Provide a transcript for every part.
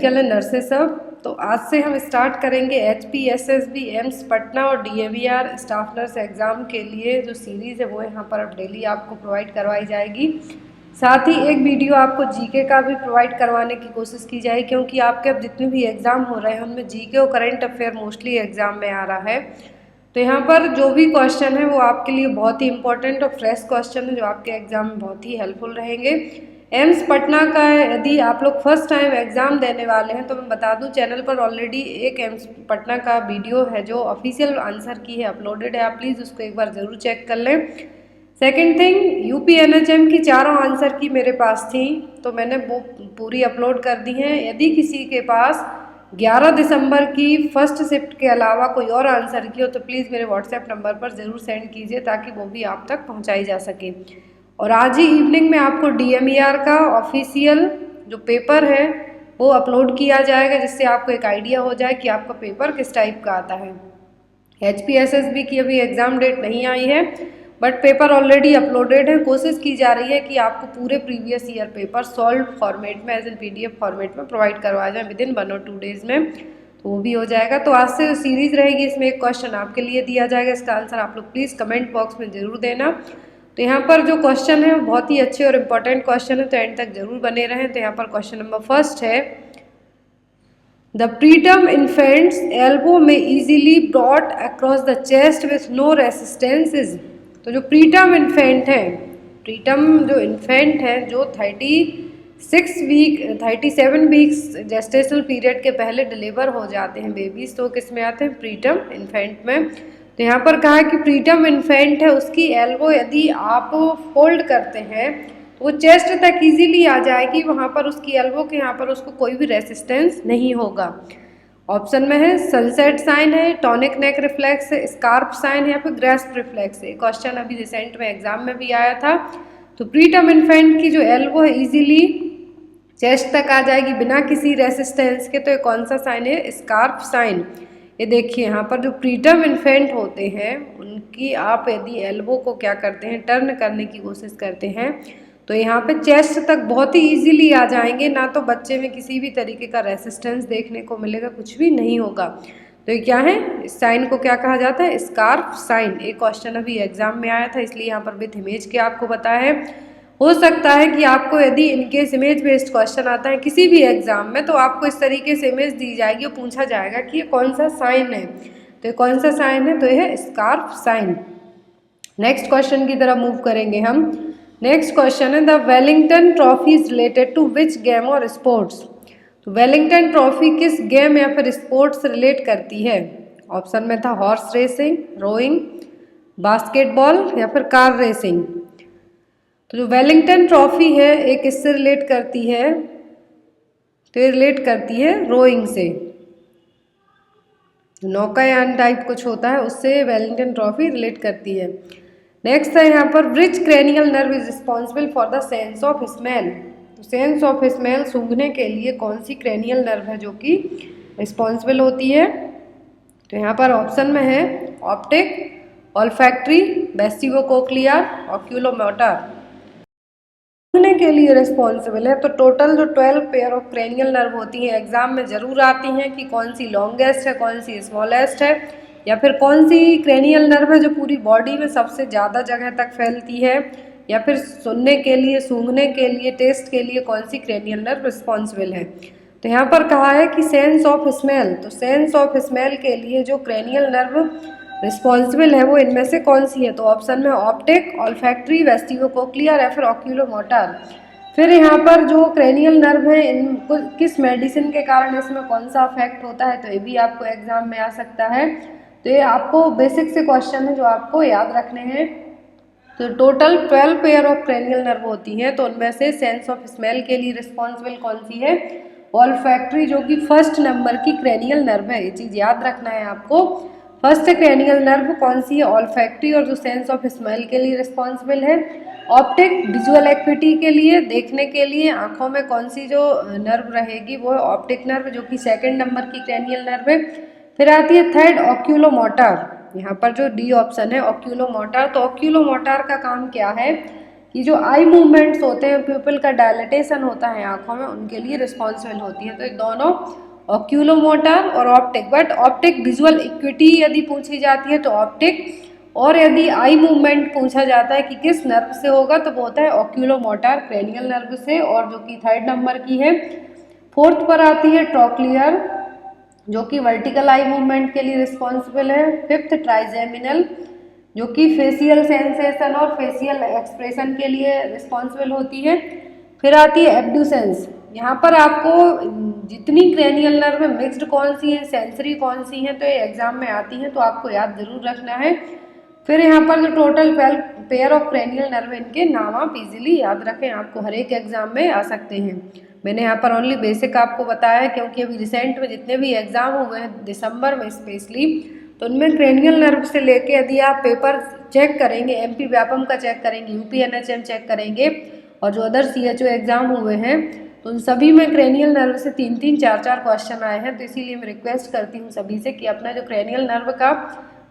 Medical and nurses सब। तो आज से हम स्टार्ट करेंगे HPSSB एम्स पटना और DAVR स्टाफ नर्स एग्ज़ाम के लिए जो सीरीज़ है वो यहाँ पर अब डेली आपको प्रोवाइड करवाई जाएगी। साथ ही एक वीडियो आपको जीके का भी प्रोवाइड करवाने की कोशिश की जाए, क्योंकि आपके अब जितने भी एग्ज़ाम हो रहे हैं उनमें जीके और करंट अफेयर मोस्टली एग्ज़ाम में आ रहा है। तो यहाँ पर जो भी क्वेश्चन है वो आपके लिए बहुत ही इंपॉर्टेंट और फ्रेश क्वेश्चन है जो आपके एग्ज़ाम में बहुत ही हेल्पफुल रहेंगे। एम्स पटना का यदि आप लोग फर्स्ट टाइम एग्ज़ाम देने वाले हैं तो मैं बता दूं, चैनल पर ऑलरेडी एक एम्स पटना का वीडियो है जो ऑफिशियल आंसर की है अपलोडेड है, आप प्लीज़ उसको एक बार ज़रूर चेक कर लें। सेकंड थिंग, UPNHM की चारों आंसर की मेरे पास थी तो मैंने वो पूरी अपलोड कर दी हैं। यदि किसी के पास 11 दिसंबर की फर्स्ट शिफ्ट के अलावा कोई और आंसर की हो तो प्लीज़ मेरे व्हाट्सएप नंबर पर ज़रूर सेंड कीजिए ताकि वो भी आप तक पहुंचाई जा सके। और आज ही इवनिंग में आपको DMER का ऑफिशियल जो पेपर है वो अपलोड किया जाएगा, जिससे आपको एक आइडिया हो जाए कि आपका पेपर किस टाइप का आता है। HPSSB की अभी एग्ज़ाम डेट नहीं आई है बट पेपर ऑलरेडी अपलोडेड है। कोशिश की जा रही है कि आपको पूरे previous year paper solve format में एज एन PDF फॉर्मेट में प्रोवाइड करवाया जाए विदिन 1 और 2 डेज़ में, तो वो भी हो जाएगा। तो आज से सीरीज़ रहेगी, इसमें एक क्वेश्चन आपके लिए दिया जाएगा, इसका आंसर आप लोग प्लीज़ कमेंट बॉक्स में ज़रूर देना। तो यहाँ पर जो क्वेश्चन है वो बहुत ही अच्छे और इम्पोर्टेंट क्वेश्चन है, तो एंड तक जरूर बने रहें। तो यहाँ पर क्वेश्चन नंबर फर्स्ट है, the preterm infants elbow may easily brought across the chest with no resistance. तो जो प्रीटर्म इन्फेंट है, प्रीटर्म जो इन्फेंट है जो 37 वीक्स जेस्टेशनल पीरियड के पहले डिलीवर हो जाते हैं बेबीज, तो किस में आते हैं? प्रीटर्म इन्फेंट में। तो यहाँ पर कहा है कि प्रीटर्म इन्फेंट है उसकी एल्बो यदि आप फोल्ड करते हैं तो वो चेस्ट तक इजीली आ जाएगी, वहाँ पर उसकी एल्बो के यहाँ पर उसको कोई भी रेसिस्टेंस नहीं होगा। ऑप्शन में है सनसेट साइन है, टॉनिक नेक रिफ्लेक्स है, स्कार्प साइन है या फिर ग्रेस्प रिफ्लेक्स है। क्वेश्चन अभी रिसेंट में एग्जाम में भी आया था। तो प्रीटर्म इन्फेंट की जो एल्बो है इजीली चेस्ट तक आ जाएगी बिना किसी रेसिस्टेंस के, तो ये कौन सा साइन है? Scarf sign. ये देखिए यहाँ पर जो प्रीटर्म इन्फेंट होते हैं उनकी आप यदि एल्बो को क्या करते हैं, टर्न करने की कोशिश करते हैं तो यहाँ पे चेस्ट तक बहुत ही इजीली आ जाएंगे, ना तो बच्चे में किसी भी तरीके का रेसिस्टेंस देखने को मिलेगा, कुछ भी नहीं होगा। तो ये क्या है? इस साइन को क्या कहा जाता है? Scarf sign. एक क्वेश्चन अभी एग्जाम में आया था इसलिए यहाँ पर विथ इमेज के आपको बताया है। हो सकता है कि आपको यदि इनकेस इमेज बेस्ड क्वेश्चन आता है किसी भी एग्जाम में तो आपको इस तरीके से इमेज दी जाएगी और पूछा जाएगा कि ये कौन सा साइन है, तो ये कौन सा साइन है? तो यह है स्कार्फ साइन। नेक्स्ट क्वेश्चन की तरफ मूव करेंगे हम। नेक्स्ट क्वेश्चन है, the Wellington trophy is related to which game or sports. तो वेलिंगटन ट्रॉफी किस गेम या फिर स्पोर्ट्स से रिलेट करती है? ऑप्शन में था हॉर्स रेसिंग, रोइंग, बास्केटबॉल या फिर कार रेसिंग। तो जो वेलिंगटन ट्रॉफी है एक इससे रिलेट करती है, तो ये रिलेट करती है रोइंग से, नौकायान टाइप कुछ होता है उससे वेलिंगटन ट्रॉफी रिलेट करती है। नेक्स्ट है यहाँ पर, which cranial nerve is responsible for the sense of smell. तो सेंस ऑफ स्मेल सूंघने के लिए कौन सी क्रेनियल नर्व है जो कि रिस्पॉन्सिबल होती है? तो यहाँ पर ऑप्शन में है ऑप्टिक, ऑल्फैक्ट्री, वेस्टिबोकोक्लियर, ऑक्यूलोमोटर। सूंघने के लिए रिस्पॉन्सिबल है तो टोटल जो 12 पेयर ऑफ क्रेनियल नर्व होती हैं एग्जाम में जरूर आती हैं कि कौन सी लॉन्गेस्ट है, कौन सी स्मॉलेस्ट है, या फिर कौन सी क्रेनियल नर्व है जो पूरी बॉडी में सबसे ज़्यादा जगह तक फैलती है, या फिर सुनने के लिए, सूंघने के लिए, टेस्ट के लिए कौन सी क्रेनियल नर्व रिस्पॉन्सिबल है। तो यहाँ पर कहा है कि सेंस ऑफ स्मेल, तो सेंस ऑफ स्मेल के लिए जो क्रेनियल नर्व रिस्पॉन्सिबल है वो इनमें से कौन सी है? तो ऑप्शन में ऑप्टिक, ऑल्फैक्ट्री, वेस्टिबोकोक्लियर या फिर ऑक्यूलोमोटर। फिर यहाँ पर जो क्रेनियल नर्व है इनको किस मेडिसिन के कारण इसमें कौन सा अफेक्ट होता है, तो ये भी आपको एग्जाम में आ सकता है। तो ये आपको बेसिक से क्वेश्चन है जो आपको याद रखने हैं। तो total 12 pair of cranial nerve होती हैं, तो उनमें से सेंस ऑफ स्मेल के लिए रिस्पॉन्सिबल कौन सी है? ऑल्फैक्ट्री, जो कि फर्स्ट नंबर की क्रेनियल नर्व है, ये चीज़ याद रखना है आपको। फर्स्ट क्रेनियल नर्व कौन सी है? ऑल्फैक्ट्री, और जो सेंस ऑफ स्मेल के लिए रिस्पॉन्सिबल है। ऑप्टिक, विजुअल एक्टिविटी के लिए, देखने के लिए आंखों में कौन सी जो नर्व रहेगी वो है ऑप्टिक नर्व, जो कि सेकंड नंबर की क्रेनियल नर्व है। फिर आती है थर्ड ऑक्यूलोमोटर, यहाँ पर जो डी ऑप्शन है ऑक्यूलोमोटर। तो ऑक्यूलोमोटर का काम क्या है कि जो आई मूवमेंट्स होते हैं, प्यूपिल का डायलेटेशन होता है आँखों में, उनके लिए रिस्पॉन्सिबल होती है। तो ये दोनों ऑक्यूलोमोटर और optic, but optic visual equity यदि पूछी जाती है तो ऑप्टिक, और यदि आई मूवमेंट पूछा जाता है कि किस नर्व से होगा तो वो होता है ऑक्यूलोमोटर, क्रेनियल नर्व से, और जो कि 3rd नंबर की है। 4th पर आती है ट्रोक्लियर, जो कि वर्टिकल आई मूवमेंट के लिए रिस्पॉन्सिबल है। 5th ट्राइजेमिनल, जो कि फेशियल सेंसेशन और फेशियल एक्सप्रेशन के लिए रिस्पॉन्सिबल होती है। फिर आती है एब्ड्यूसेंस, यहाँ पर आपको जितनी क्रेनियल नर्व मिक्स्ड कौन सी है, सेंसरी कौन सी है, तो ये एग्जाम में आती हैं, तो आपको याद जरूर रखना है। फिर यहाँ पर जो total pair of cranial nerve, इनके नाम आप इजीली याद रखें, आपको हर एक एग्जाम में आ सकते हैं। मैंने यहाँ पर ओनली बेसिक आपको बताया है, क्योंकि अभी रिसेंट में जितने भी एग्जाम हुए हैं दिसंबर में स्पेशली, तो उनमें क्रेनियल नर्व से लेके यदि आप पेपर चेक करेंगे, MP व्यापम का चेक करेंगे, UP NHM चेक करेंगे, और जो अदर CHO एग्जाम हुए हैं तो उन सभी में क्रेनियल नर्व से 3-3, 4-4 क्वेश्चन आए हैं। तो इसीलिए मैं रिक्वेस्ट करती हूँ सभी से कि अपना जो क्रेनियल नर्व का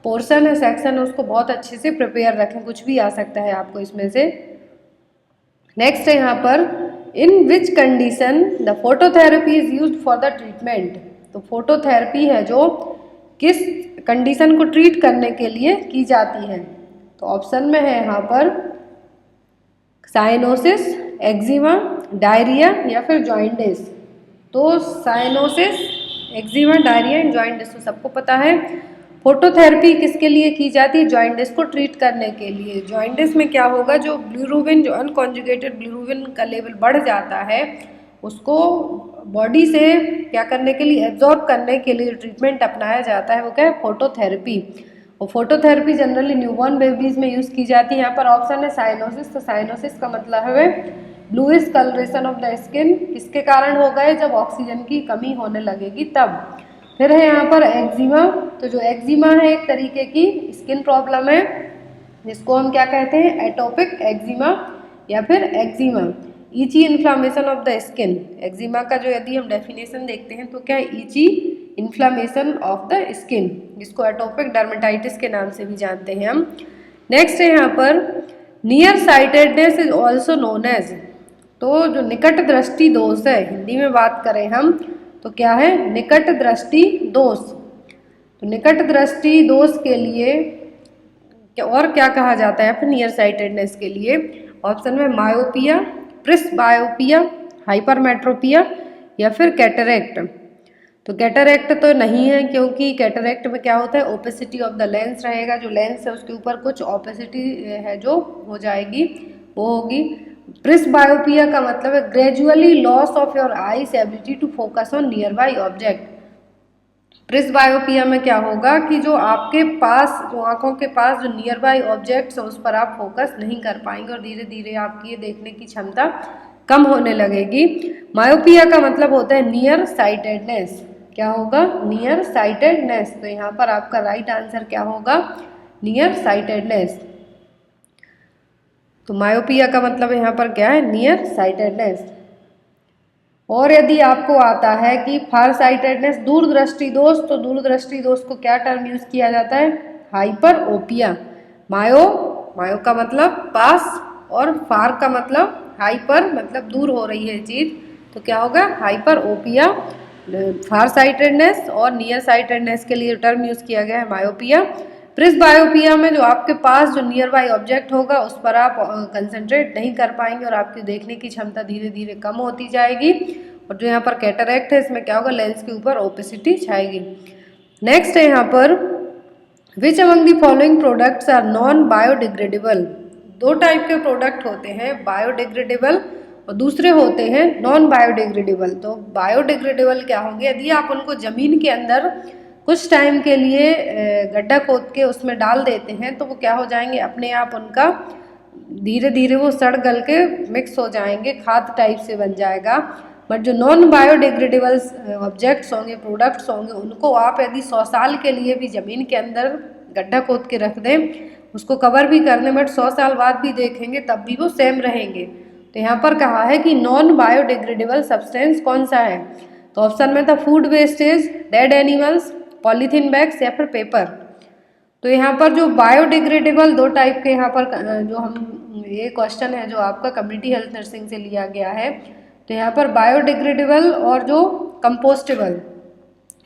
पोर्शन है, सेक्शन है, उसको बहुत अच्छे से प्रिपेयर रखें, कुछ भी आ सकता है आपको इसमें से। नेक्स्ट है यहाँ पर, in which condition the phototherapy is used for the treatment. तो फोटोथेरेपी है जो किस कंडीशन को ट्रीट करने के लिए की जाती है। तो ऑप्शन में है यहाँ पर साइनोसिस, एक्जिमा, डायरिया या फिर जॉइंटिस। तो cyanosis, eczema, diarrhoea and jaundice तो सबको पता है। फोटोथेरेपी किसके लिए की जाती है? जॉइंटिस को ट्रीट करने के लिए। जॉइंटिस में क्या होगा, जो बिलिरुबिन, जो अनकॉन्जुगेटेड बिलिरुबिन का लेवल बढ़ जाता है, उसको बॉडी से क्या करने के लिए, एब्जॉर्ब करने के लिए ट्रीटमेंट अपनाया जाता है, वो क्या है, फोटोथेरेपी। और फोटोथेरेपी जनरली न्यूबॉर्न बेबीज में यूज़ की जाती है। यहाँ पर ऑप्शन है साइनोसिस। तो साइनोसिस का मतलब है bluish colouration of the skin, किसके कारण होगा है, जब ऑक्सीजन की कमी होने लगेगी तब। फिर है यहाँ पर एक्जिमा। तो जो एक्जिमा है एक तरीके की स्किन प्रॉब्लम है, जिसको हम क्या कहते हैं, एटोपिक एक्जिमा या फिर एक्जिमा। ईची inflammation of the skin, eczema का जो यदि हम डेफिनेशन देखते हैं तो क्या है, ईची इन्फ्लामेशन ऑफ द स्किन, जिसको एटोपिक डर्मेटाइटिस के नाम से भी जानते हैं हम। नेक्स्ट है यहाँ पर near sightedness is also known as. तो जो निकट दृष्टि दोष है, हिंदी में बात करें हम तो क्या है, निकट दृष्टि दोष। तो निकट दृष्टि दोष के लिए और क्या कहा जाता है, फिर नियर साइटेडनेस के लिए ऑप्शन में मायोपिया, प्रिस्बायोपिया, हाइपरमेट्रोपिया या फिर कैटरेक्ट। तो कैटरेक्ट तो नहीं है, क्योंकि कैटरेक्ट में क्या होता है, ओपेसिटी ऑफ द लेंस रहेगा, जो लेंस है उसके ऊपर कुछ ओपेसिटी है जो हो जाएगी, वो होगी। प्रिस्बायोपिया का मतलब है gradually loss of your eyes ability to focus on nearby object. Presbyopia में क्या होगा कि जो आपके पास, जो आंखों के पास जो नियर बाई ऑब्जेक्ट्स है उस पर आप फोकस नहीं कर पाएंगे और धीरे धीरे आपकी ये देखने की क्षमता कम होने लगेगी। मायोपिया का मतलब होता है नियर साइटेडनेस। क्या होगा, नियर साइटेडनेस। तो यहाँ पर आपका राइट आंसर क्या होगा, नियर साइटेडनेस। तो मायोपिया का मतलब यहाँ पर क्या है, नियर साइटेडनेस। और यदि आपको आता है कि फार साइटेडनेस, दूरदृष्टि दोष, तो दूरदृष्टि दोष को क्या टर्म यूज किया जाता है, हाइपर ओपिया। मायो का मतलब पास और फार का मतलब हाइपर, मतलब दूर हो रही है चीज, तो क्या होगा, हाइपर ओपिया। फार साइटेडनेस और नियर साइटेडनेस के लिए टर्म यूज किया गया है मायोपिया। प्रिस्बायोपिया में जो आपके पास जो नियर बाई ऑब्जेक्ट होगा उस पर आप कंसंट्रेट नहीं कर पाएंगे और आपकी देखने की क्षमता धीरे धीरे कम होती जाएगी। और जो यहाँ पर कैटरेक्ट है, इसमें क्या होगा, लेंस के ऊपर ओपेसिटी छाएगी। नेक्स्ट है यहाँ पर which among the following products are non biodegradable. दो टाइप के प्रोडक्ट होते हैं, बायोडिग्रेडेबल और दूसरे होते हैं नॉन बायोडिग्रेडेबल। तो बायोडिग्रेडेबल क्या होंगे, यदि आप उनको जमीन के अंदर कुछ टाइम के लिए गड्ढा खोद के उसमें डाल देते हैं तो वो क्या हो जाएंगे, अपने आप उनका धीरे धीरे वो सड़ गल के मिक्स हो जाएंगे, खाद टाइप से बन जाएगा। बट जो नॉन बायोडिग्रेडेबल ऑब्जेक्ट्स होंगे, प्रोडक्ट्स होंगे, उनको आप यदि 100 साल के लिए भी ज़मीन के अंदर गड्ढा खोद के रख दें, उसको कवर भी कर दें, बट 100 साल बाद भी देखेंगे तब भी वो सेम रहेंगे। तो यहाँ पर कहा है कि नॉन बायोडिग्रेडेबल सब्सटेंस कौन सा है, तो ऑप्शन में था food wastage, dead animals, polythene bags या फिर पेपर। तो यहाँ पर जो बायोडिग्रेडेबल दो टाइप के यहाँ पर जो हम ये क्वेश्चन है जो आपका कम्युनिटी हेल्थ नर्सिंग से लिया गया है। तो यहाँ पर बायोडिग्रेडेबल और जो कंपोस्टेबल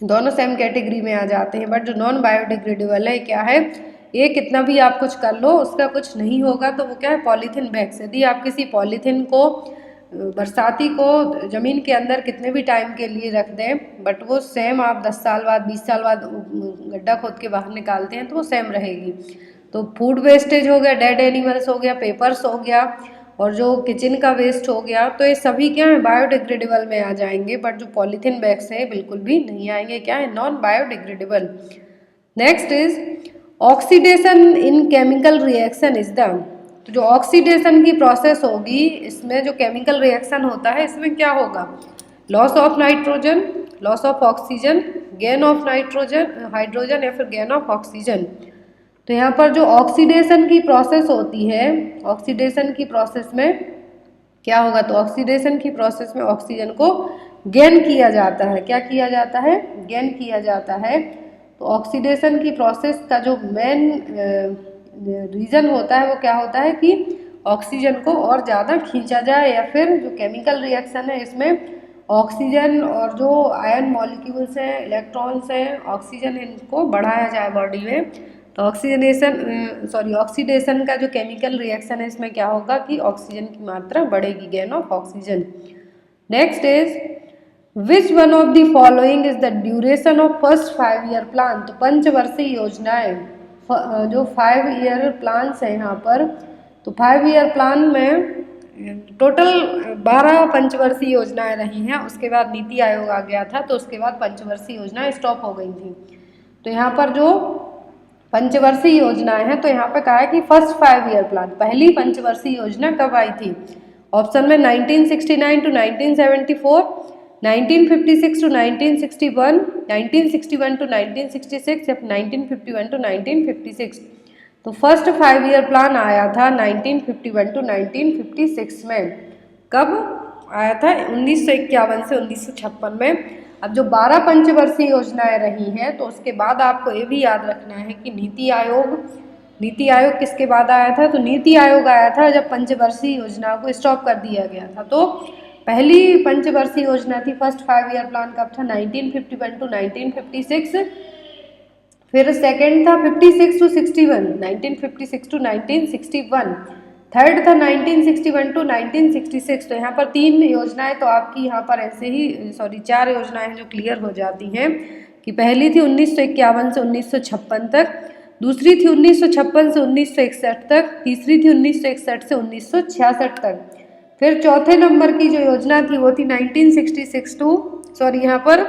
दोनों सेम कैटेगरी में आ जाते हैं, बट जो नॉन बायोडिग्रेडेबल है क्या है, ये कितना भी आप कुछ कर लो उसका कुछ नहीं होगा। तो वो क्या है, पॉलीथीन बैग्स। यदि आप किसी पॉलीथीन को बरसाती को ज़मीन के अंदर कितने भी टाइम के लिए रख दें, बट वो सेम आप 10 साल बाद 20 साल बाद गड्ढा खोद के बाहर निकालते हैं तो वो सेम रहेगी। तो फूड वेस्टेज हो गया, डेड एनिमल्स हो गया, पेपर्स हो गया, और जो किचन का वेस्ट हो गया, तो ये सभी क्या है, बायोडिग्रेडेबल में आ जाएंगे। बट जो पॉलीथीन बैग्स हैं बिल्कुल भी नहीं आएंगे, क्या है, non biodegradable. Next is oxidation in chemical reaction is the, तो जो ऑक्सीडेशन की प्रोसेस होगी, इसमें जो केमिकल रिएक्शन होता है इसमें क्या होगा, loss of nitrogen, loss of oxygen, gain of nitrogen hydrogen, या फिर गेन ऑफ ऑक्सीजन। तो यहाँ पर जो ऑक्सीडेशन की प्रोसेस होती है, ऑक्सीडेशन की प्रोसेस में क्या होगा, तो ऑक्सीडेशन की प्रोसेस में ऑक्सीजन को गेन किया जाता है। क्या किया जाता है, गेन किया जाता है। तो ऑक्सीडेशन की प्रोसेस का जो मेन रीज़न होता है वो क्या होता है कि ऑक्सीजन को और ज़्यादा खींचा जाए, या फिर जो केमिकल रिएक्शन है इसमें ऑक्सीजन और जो आयन मॉलिक्यूल्स हैं, इलेक्ट्रॉन्स हैं, ऑक्सीजन इनको बढ़ाया जाए बॉडी में। तो ऑक्सीडेशन का जो केमिकल रिएक्शन है इसमें क्या होगा कि ऑक्सीजन की मात्रा बढ़ेगी, gain of oxygen. Next is which one of the following is the duration of first 5 year plan. तो पंचवर्षीय योजनाएं, जो 5 ईयर प्लान्स हैं यहाँ पर, तो 5 ईयर प्लान में टोटल 12 पंचवर्षीय योजनाएं रही हैं। उसके बाद नीति आयोग आ गया था, तो उसके बाद पंचवर्षीय योजनाएं स्टॉप हो गई थी। तो यहाँ पर जो पंचवर्षीय योजनाएं हैं, तो यहाँ पे कहा है कि फर्स्ट 5 ईयर प्लान, पहली पंचवर्षीय योजना कब आई थी। ऑप्शन में 1969 टू 1974, 1956 टू 1961, 1961 टू 1966, या 1951 टू 1956। तो फर्स्ट 5 ईयर प्लान आया था 1951 टू 1956 में। कब आया था, 1951 से 1956 में। अब जो 12 पंचवर्षीय योजनाएं रही हैं, तो उसके बाद आपको ये भी याद रखना है कि नीति आयोग किसके बाद आया था, तो नीति आयोग आया था जब पंचवर्षीय योजना को स्टॉप कर दिया गया था। तो पहली पंचवर्षीय योजना थी फर्स्ट 5 ईयर प्लान कब था, 1951 टू 1956। फिर सेकेंड था 56 टू 61, 1956 टू 1961। थर्ड था 1961 टू 1966। तो यहाँ पर 3 योजनाएं तो आपकी यहाँ पर ऐसे ही 4 योजनाएं जो क्लियर हो जाती हैं कि पहली थी 1951 से 1956 तक, दूसरी थी 1956 से 1961 तक, तीसरी थी 1961 से 1966 तक। फिर चौथे नंबर की जो योजना थी वो थी 1966 टू यहाँ पर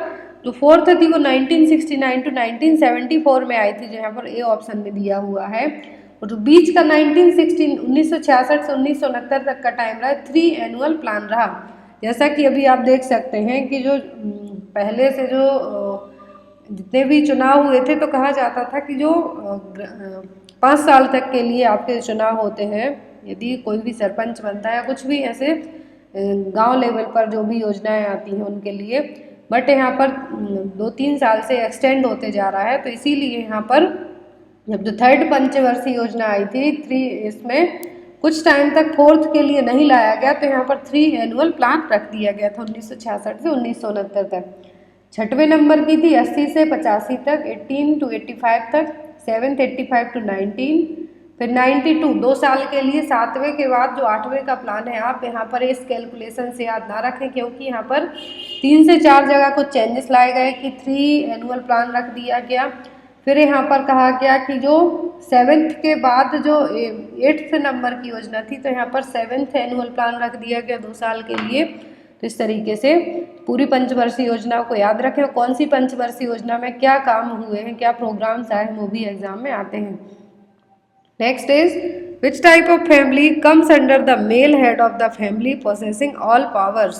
जो फोर्थ थी वो 1969 टू 1974 में आई थी, जो यहाँ पर ए ऑप्शन में दिया हुआ है। और जो बीच का 1966 से 1969 तक का टाइम रहा, 3 एनुअल प्लान रहा। जैसा कि अभी आप देख सकते हैं कि जो पहले से जो जितने भी चुनाव हुए थे, तो कहा जाता था कि जो 5 साल तक के लिए आपके चुनाव होते हैं, यदि कोई भी सरपंच बनता है या कुछ भी ऐसे गांव लेवल पर जो भी योजनाएं आती हैं उनके लिए, बट यहाँ पर 2-3 साल से एक्सटेंड होते जा रहा है। तो इसीलिए यहाँ पर जब जो थर्ड पंचवर्षीय योजना आई थी 3, इसमें कुछ टाइम तक फोर्थ के लिए नहीं लाया गया, तो यहाँ पर 3 एनुअल प्लान रख दिया गया था 1966 से 1969 तक। छठवें नंबर की थी 80 से 85 तक, 18 टू 85 तक, 7th 85 टू 19, फिर 92 2 साल के लिए। 7वें के बाद जो 8वें का प्लान है, आप यहाँ पर इस कैलकुलेशन से याद ना रखें, क्योंकि यहाँ पर 3 से 4 जगह कुछ चेंजेस लाए गए कि 3 एनुअल प्लान रख दिया गया। फिर यहाँ पर कहा गया कि जो 7th के बाद जो 8th नंबर की योजना थी, तो यहाँ पर 7th एनुअल प्लान रख दिया गया 2 साल के लिए। तो इस तरीके से पूरी पंचवर्षीय योजना को याद रखें, कौन सी पंचवर्षीय योजना में क्या काम हुए हैं, क्या प्रोग्राम्स आए हैं, वो भी एग्जाम में आते हैं। Next is which type of family comes under the male head of the family possessing all powers.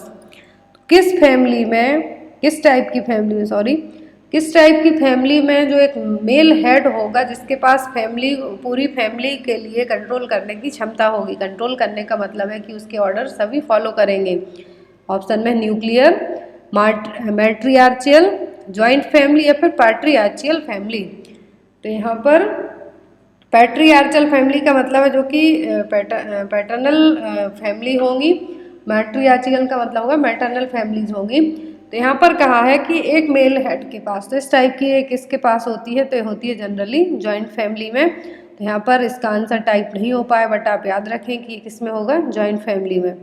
किस टाइप की फैमिली में जो एक मेल हेड होगा, जिसके पास पूरी फैमिली के लिए कंट्रोल करने की क्षमता होगी। कंट्रोल करने का मतलब है कि उसके ऑर्डर सभी फॉलो करेंगे। ऑप्शन में न्यूक्लियर, मैट्रियार्चियल, जॉइंट फैमिली, या फिर पैट्रियार्चियल फैमिली। तो यहाँ पर पैट्रियार्चल फैमिली का मतलब है जो कि पैटर्नल फैमिली होंगी। मैट्रियार्चिकल का मतलब होगा मैटरनल फैमिलीज होंगी। तो यहाँ पर कहा है कि एक मेल हेड के पास, तो इस टाइप की एक किसके पास होती है, तो ये होती है जनरली जॉइंट फैमिली में। तो यहाँ पर इसका आंसर टाइप नहीं हो पाए, बट आप याद रखें कि किसमें होगा, जॉइंट फैमिली में।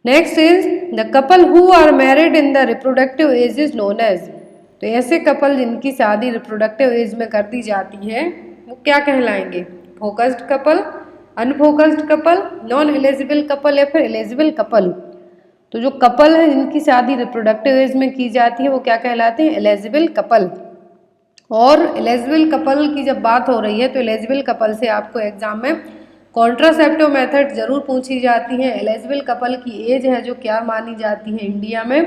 Next is the couple who are married in the reproductive age is known as. तो ऐसे कपल जिनकी शादी रिप्रोडक्टिव एज में कर दी जाती है वो क्या कहलाएंगे, focused couple, unfocused couple, non eligible couple या फिर एलिजिबल कपल। तो जो कपल है जिनकी शादी रिप्रोडक्टिव एज में की जाती है वो क्या कहलाते हैं, एलिजिबल कपल। और एलिजिबल कपल की जब बात हो रही है तो एलिजिबल कपल से आपको एग्जाम में कॉन्ट्रासेप्टिव मेथड जरूर पूछी जाती है। एलिजिबल कपल की एज है जो क्या मानी जाती है इंडिया में,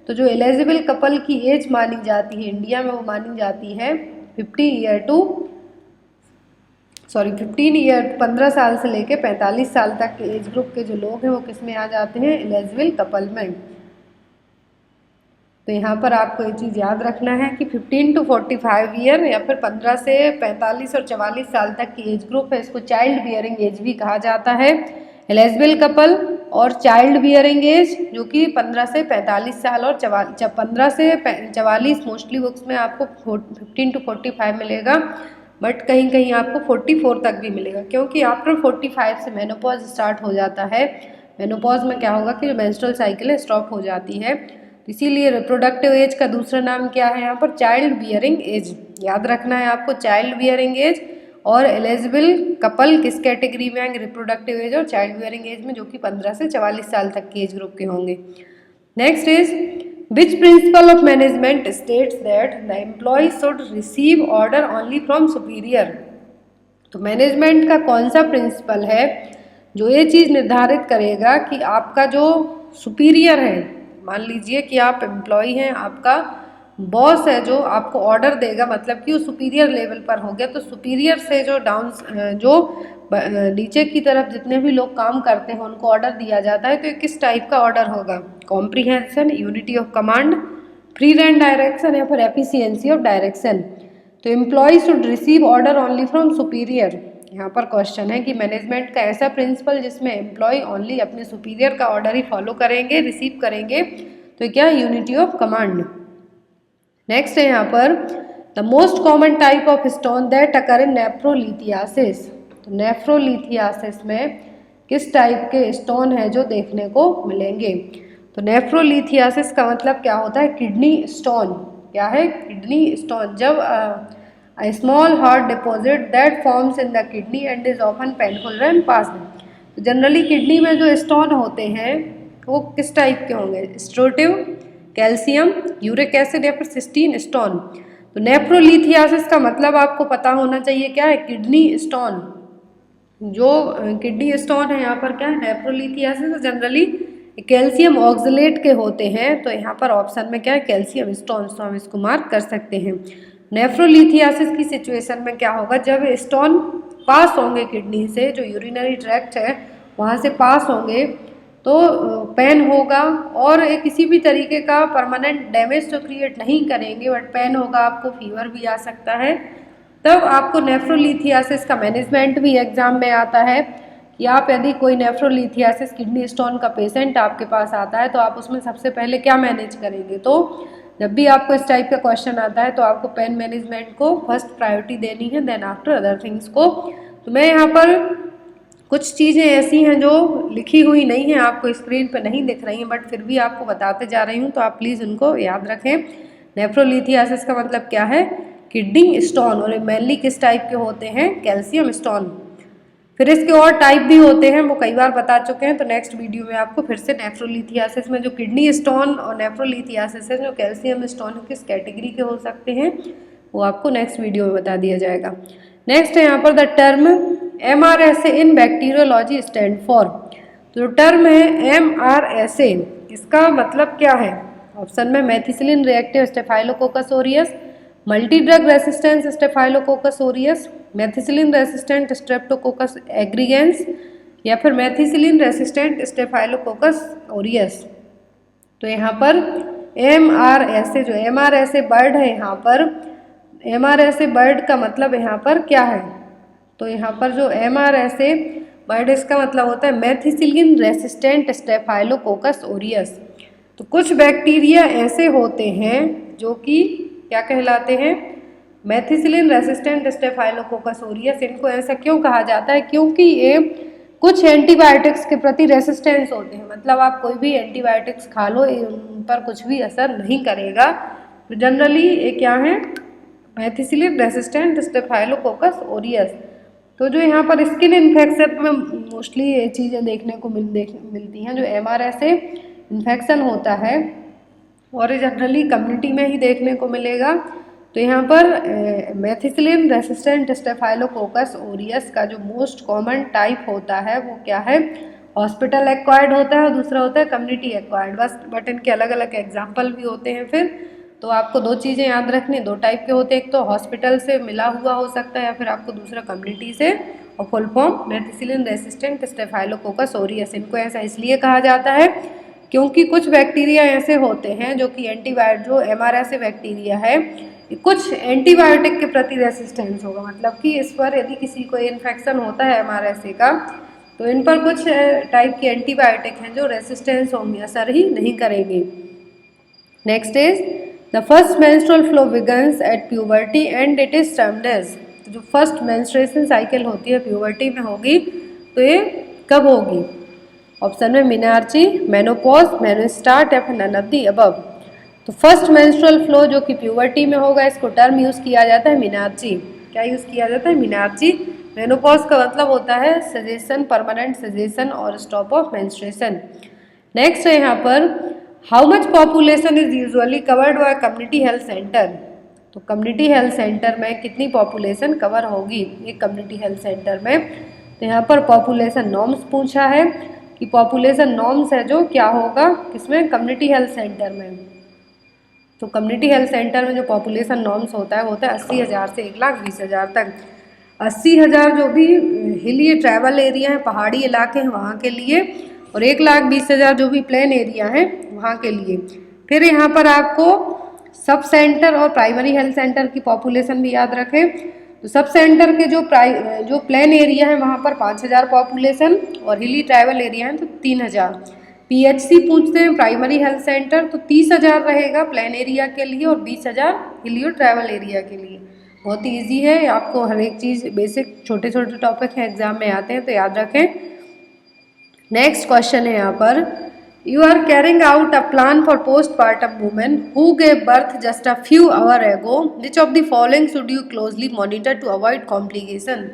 तो जो एलिजिबल कपल की एज मानी जाती है इंडिया में वो मानी जाती है 15 साल से लेके 45 साल तक के एज ग्रुप के जो लोग हैं वो किस में आ जाते हैं, एलिजिबल कपल में। तो यहाँ पर आपको ये चीज़ याद रखना है कि 15 to 45 ईयर या फिर 15 से 45 और 44 साल तक की एज ग्रुप है, इसको चाइल्ड बियरिंग एज भी कहा जाता है। एलिजिबल कपल और चाइल्ड बियरिंग एज जो कि 15 से 45 साल और 15 से 44 मोस्टली बुक्स में आपको 15 to 45 मिलेगा, बट कहीं कहीं आपको 44 तक भी मिलेगा, क्योंकि आफ्टर 45 से मेनोपॉज स्टार्ट हो जाता है। मेनोपॉज में क्या होगा कि मेंस्ट्रुअल साइकिल स्टॉप हो जाती है, इसीलिए रिप्रोडक्टिव एज का दूसरा नाम क्या है यहाँ पर, चाइल्ड बियरिंग एज। याद रखना है आपको, चाइल्ड बियरिंग एज और एलिजिबल कपल किस कैटेगरी में आएंगे, रिप्रोडक्टिव एज और चाइल्ड बियरिंग एज में, जो कि 15 से 44 साल तक के एज ग्रुप के होंगे। Next is which principle of management states that the employ should receive order only from superior. तो मैनेजमेंट का कौन सा प्रिंसिपल है जो ये चीज़ निर्धारित करेगा कि आपका जो सुपीरियर है, मान लीजिए कि आप एम्प्लॉय हैं, आपका बॉस है जो आपको ऑर्डर देगा, मतलब कि वो सुपीरियर लेवल पर हो गया, तो सुपीरियर से जो नीचे की तरफ जितने भी लोग काम करते हैं उनको ऑर्डर दिया जाता है, तो ये किस टाइप का ऑर्डर होगा, comprehension, unity of command, free range direction या फिर एफिशिएंसी ऑफ डायरेक्शन। तो employ should receive order only from superior. यहाँ पर क्वेश्चन है कि मैनेजमेंट का ऐसा प्रिंसिपल जिसमें एम्प्लॉय ओनली अपने सुपीरियर का ऑर्डर ही फॉलो करेंगे, रिसीव करेंगे, तो क्या, यूनिटी ऑफ कमांड। नेक्स्ट है यहाँ पर the most common type of stone that occur in nephrolithiasis. तो नेफ्रोलिथियासिस में किस टाइप के स्टोन है जो देखने को मिलेंगे। तो नेफ्रोलिथियासिस का मतलब क्या होता है, किडनी स्टोन। क्या है, किडनी स्टोन। जब a small hard deposit that forms in the kidney and is often painful when passed। तो जनरली किडनी में जो स्टोन होते हैं वो किस टाइप के होंगे, स्ट्रोटिव, कैल्शियम, यूरिक एसिड या फिर सिस्टीन स्टोन। तो नेफ्रोलिथियासिस का मतलब आपको पता होना चाहिए क्या है, किडनी स्टोन। जो किडनी स्टोन है यहाँ पर क्या है, नेफ्रोलिथियासिस जनरली कैल्शियम ऑक्सलेट के होते हैं, तो यहाँ पर ऑप्शन में क्या है, कैल्शियम स्टोन, तो हम इसको मार्क कर सकते हैं। नेफ्रोलिथियासिस की सिचुएशन में क्या होगा, जब स्टोन पास होंगे किडनी से, जो यूरिनरी ट्रैक्ट है वहाँ से पास होंगे, तो पेन होगा और किसी भी तरीके का परमानेंट डैमेज तो क्रिएट नहीं करेंगे, बट पेन होगा, आपको फीवर भी आ सकता है। तब आपको नेफ्रोलिथियासिस का मैनेजमेंट भी एग्जाम में आता है कि आप यदि कोई नेफ्रोलिथियासिस किडनी स्टोन का पेशेंट आपके पास आता है तो आप उसमें सबसे पहले क्या मैनेज करेंगे। तो जब भी आपको इस टाइप का क्वेश्चन आता है तो आपको पेन मैनेजमेंट को फर्स्ट प्रायोरिटी देनी है, देन आफ्टर अदर थिंग्स को। तो मैं यहाँ पर कुछ चीज़ें ऐसी हैं जो लिखी हुई नहीं है, आपको स्क्रीन पर नहीं दिख रही हैं, बट फिर भी आपको बताते जा रही हूँ, तो आप प्लीज़ उनको याद रखें। नेफ्रोलिथियासिस का मतलब क्या है, किडनी स्टोन, और मेनली किस टाइप के होते हैं, कैल्शियम स्टोन। फिर इसके और टाइप भी होते हैं, वो कई बार बता चुके हैं, तो नेक्स्ट वीडियो में आपको फिर से नेफ्रोलिथियासिस में जो किडनी स्टोन और नेफ्रोलिथियासिस है जो कैल्शियम स्टोन किस कैटेगरी के हो सकते हैं वो आपको नेक्स्ट वीडियो में बता दिया जाएगा। नेक्स्ट है यहाँ पर the term MRSA in bacteriology stand for. तो टर्म है MRSA, इसका मतलब क्या है, ऑप्शन में methicillin reactive staphylococcus aureus, multi drug resistance staphylococcus aureus, methicillin resistant streptococcus aggregans या फिर मेथिसिलिन रेसिस्टेंट स्टेफाइलोकोकस ऑरियस। तो यहाँ पर MRSA, जो MRSA बर्ड है, यहाँ पर MRSA बर्ड का मतलब यहाँ पर क्या है, तो यहाँ पर जो MRSA वर्ड इसका मतलब होता है मेथिसिलिन रेसिस्टेंट स्टेफाइलोकोकस ओरियस। तो कुछ बैक्टीरिया ऐसे होते हैं जो कि क्या कहलाते हैं, मेथिसिलिन रेसिस्टेंट स्टेफाइलोकोकस ओरियस। इनको ऐसा क्यों कहा जाता है, क्योंकि ये कुछ एंटीबायोटिक्स के प्रति रेसिस्टेंस होते हैं, मतलब आप कोई भी एंटीबायोटिक्स खा लो उन पर कुछ भी असर नहीं करेगा। तो जनरली ये क्या है, मेथिसिलिन रेसिस्टेंट स्टेफाइलोकोकस ओरियस। तो जो यहाँ पर स्किन इन्फेक्शन में मोस्टली ये चीज़ें देखने को मिलती हैं, जो MRSA इन्फेक्शन होता है और ये जनरली कम्युनिटी में ही देखने को मिलेगा। तो यहाँ पर मेथिसिलिन रेसिस्टेंट स्टेफाइलोकोकस ओरियस का जो मोस्ट कॉमन टाइप होता है वो क्या है, हॉस्पिटल एक्वायर्ड होता है और दूसरा होता है कम्युनिटी एक्वायर्ड। बट इनके अलग अलग एग्जाम्पल भी होते हैं। फिर तो आपको दो चीज़ें याद रखनी, दो टाइप के होते हैं, एक तो हॉस्पिटल से मिला हुआ हो सकता है या फिर आपको दूसरा कम्युनिटी से, और full form methicillin resistant staphylococcus Orius. इनको ऐसा इसलिए कहा जाता है क्योंकि कुछ बैक्टीरिया ऐसे होते हैं जो कि एंटीबायोटिक, जो MRSA बैक्टीरिया है कुछ एंटीबायोटिक के प्रति रेसिस्टेंस होगा, मतलब कि इस पर यदि किसी को इन्फेक्शन होता है MRSA का तो इन पर कुछ टाइप के एंटीबायोटिक हैं जो रेसिस्टेंस होंगे, असर ही नहीं करेंगे। Next is the first menstrual flow begins at puberty and it is termed as. जो फर्स्ट मेंस्ट्रुएशन साइकिल होती है प्यूबर्टी में होगी, तो ये कब होगी? ऑप्शन में मिनार्ची, मेनोपॉज, मेनोस्टार्ट या फिर नन ऑफ द अबव। तो फर्स्ट मेंस्ट्रुअल फ्लो जो कि प्यूबर्टी में होगा, इसको टर्म यूज़ किया जाता है मिनार्ची। क्या यूज़ किया जाता है? मिनार्ची। मेनोपॉज का मतलब होता है सेजेशन, परमानेंट सेजेशन और स्टॉप ऑफ मेंस्ट्रुएशन। नेक्स्ट है यहाँ पर how much population is usually covered by community health centre. तो कम्युनिटी हेल्थ सेंटर में कितनी पॉपुलेशन कवर होगी एक कम्युनिटी हेल्थ सेंटर में? तो यहाँ पर पॉपुलेशन नॉर्म्स पूछा है कि पॉपुलेशन नॉर्म्स है जो क्या होगा किसमें, कम्युनिटी हेल्थ सेंटर में। तो कम्युनिटी हेल्थ सेंटर में जो पॉपुलेशन नॉर्म्स होता है वो होता है 80,000 से 1,20,000 तक। 80,000 जो भी हिली ट्रैवल एरिया है, पहाड़ी इलाके हैं वहाँ के लिए, और 1,20,000 जो भी प्लेन एरिया है वहाँ के लिए। फिर यहाँ पर आपको सब सेंटर और प्राइमरी हेल्थ सेंटर की पॉपुलेशन भी याद रखें। तो सब सेंटर के जो प्लेन एरिया है वहाँ पर 5,000 पॉपुलेशन और हिली ट्राइबल एरिया है तो 3,000। PHC पूछते हैं प्राइमरी हेल्थ सेंटर, तो 30,000 रहेगा प्लेन एरिया के लिए और 20,000 हिली ट्राइबल एरिया के लिए। बहुत ईजी है, आपको हर एक चीज़ बेसिक छोटे छोटे टॉपिक हैं एग्जाम में आते हैं तो याद रखें। नेक्स्ट क्वेश्चन है यहाँ पर, you are carrying out a plan for postpartum women who gave birth just a few hour ago, which of the following should you closely monitor to avoid complication.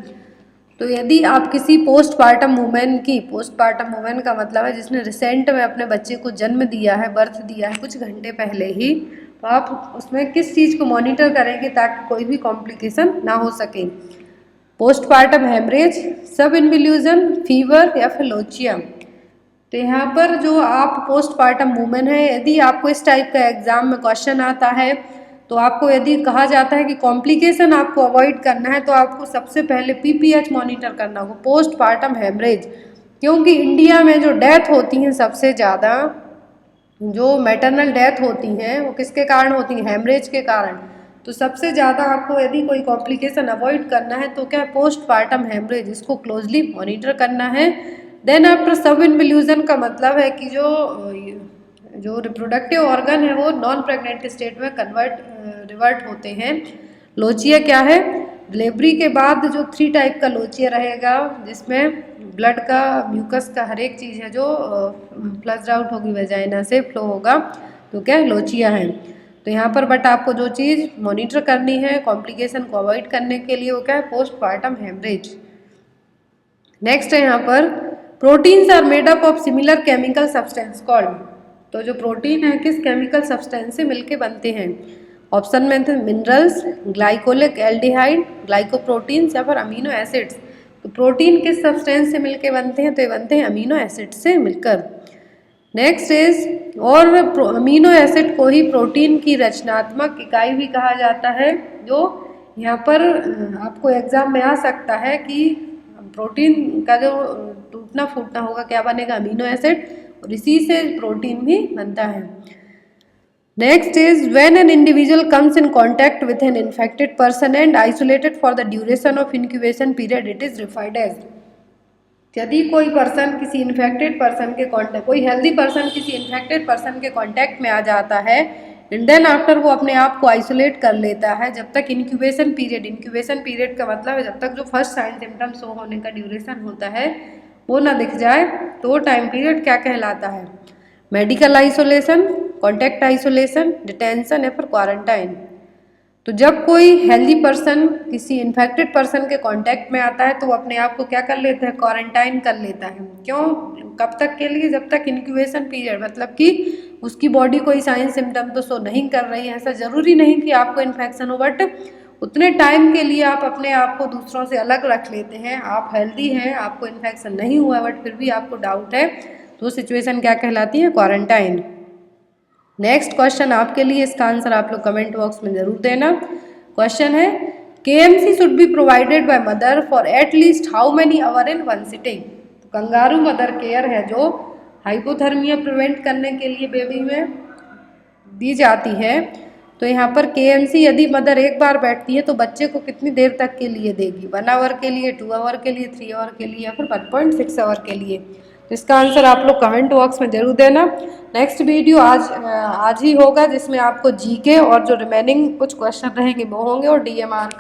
तो यदि आप किसी पोस्टपार्टम वुमेन की, postpartum women का मतलब है जिसने recent में अपने बच्चे को जन्म दिया है, बर्थ दिया है कुछ घंटे पहले ही, तो आप उसमें किस चीज़ को मॉनिटर करेंगे ताकि कोई भी कॉम्प्लिकेशन ना हो सके? पोस्टपार्टम हेमरेज, सब इन्वल्यूजन, फीवर या फिर लोचिया। तो यहाँ पर जो आप पोस्टपार्टम वुमेन है, यदि आपको इस टाइप का एग्जाम में क्वेश्चन आता है तो आपको यदि कहा जाता है कि कॉम्प्लिकेशन आपको अवॉइड करना है तो आपको सबसे पहले PPH मॉनिटर करना होगा, पोस्टपार्टम हेमरेज। क्योंकि इंडिया में जो डेथ होती हैं सबसे ज़्यादा, जो मैटरनल डेथ होती हैं वो किसके कारण होती हैं? हेमरेज के कारण। तो सबसे ज़्यादा आपको यदि कोई कॉम्प्लिकेशन अवॉइड करना है तो क्या, पोस्टपार्टम हेमरेज, इसको क्लोजली मॉनिटर करना है। देन आफ्टर सब इन्वल्यूजन का मतलब है कि जो रिप्रोडक्टिव ऑर्गन है वो नॉन प्रेग्नेंट स्टेट में रिवर्ट होते हैं। लोचिया क्या है? डिलीवरी के बाद जो 3 टाइप का लोचिया रहेगा, जिसमें ब्लड का, म्यूकस का, हर एक चीज़ है जो फ्लश्ड आउट होगी, वेजाइना से फ्लो होगा, तो क्या लोचिया है। तो यहाँ पर बट आपको जो चीज़ मॉनिटर करनी है कॉम्प्लिकेशन को अवॉइड करने के लिए वो क्या है? Postpartum haemorrhage. नेक्स्ट है यहाँ पर, proteins are made up of similar chemical substance called. तो जो प्रोटीन है किस केमिकल सब्सटेंस से मिलके बनते हैं? ऑप्शन में थे मिनरल्स, ग्लाइकोलिक एल्डिहाइड, ग्लाइकोप्रोटीन्स या फिर अमीनो एसिड्स। तो प्रोटीन किस सब्सटेंस से मिलके बनते हैं? तो ये बनते हैं अमीनो एसिड से मिलकर। नेक्स्ट इज, और अमीनो एसिड को ही प्रोटीन की रचनात्मक इकाई भी कहा जाता है, जो यहाँ पर आपको एग्जाम में आ सकता है कि प्रोटीन का जो टूटना फूटना होगा क्या बनेगा? अमीनो एसिड, और इसी से प्रोटीन भी बनता है। Next is when an individual comes in contact with an infected person and isolated for the duration of incubation period it is referred as. यदि कोई पर्सन किसी इन्फेक्टेड पर्सन के कॉन्टैक्ट, कोई हेल्दी पर्सन किसी infected person के contact में आ जाता है एंड देन आफ्टर वो अपने आप को आइसोलेट कर लेता है, जब तक इंक्यूबेशन पीरियड का मतलब है जब तक जो फर्स्ट साइन सिम्टम शो होने का ड्यूरेशन होता है वो ना दिख जाए, तो वो टाइम पीरियड क्या कहलाता है? Medical isolation, contact isolation, detention या फिर क्वारंटाइन। तो जब कोई हेल्दी पर्सन किसी इन्फेक्टेड पर्सन के कांटेक्ट में आता है तो वो अपने आप को क्या कर लेता है? क्वारंटाइन कर लेता है। क्यों? कब तक के लिए? जब तक इंक्यूबेशन पीरियड, मतलब कि उसकी बॉडी कोई साइन सिम्टम तो शो नहीं कर रही है। ऐसा जरूरी नहीं कि आपको इन्फेक्शन हो, बट उतने टाइम के लिए आप अपने आप को दूसरों से अलग रख लेते हैं। आप हेल्दी हैं, आपको इन्फेक्शन नहीं हुआ बट फिर भी आपको डाउट है, तो सिचुएशन क्या कहलाती है? क्वारंटाइन। नेक्स्ट क्वेश्चन आपके लिए, इसका आंसर आप लोग कमेंट बॉक्स में जरूर देना। क्वेश्चन है KMC should be provided by mother for at least how many hour in one sitting. तो कंगारू मदर केयर है जो हाइपोथर्मिया प्रिवेंट करने के लिए बेबी में दी जाती है। तो यहाँ पर KMC यदि मदर एक बार बैठती है तो बच्चे को कितनी देर तक के लिए देगी? 1 आवर के लिए, 2 आवर के लिए, 3 आवर के लिए या फिर 1.6 आवर के लिए? तो इसका आंसर आप लोग कमेंट बॉक्स में जरूर देना। नेक्स्ट वीडियो आज ही होगा जिसमें आपको GK और जो रिमेनिंग कुछ क्वेश्चन रहेंगे वो होंगे, और DMER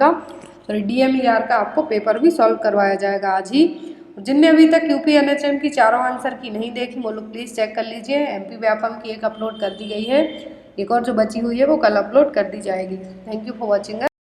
का आपको पेपर भी सॉल्व करवाया जाएगा आज ही। जिनने अभी तक UP NHM की चारों आंसर की नहीं देखी वो लोग प्लीज़ चेक कर लीजिए। MP व्यापम की एक अपलोड कर दी गई है, एक और जो बची हुई है वो कल अपलोड कर दी जाएगी। Thank you for watching.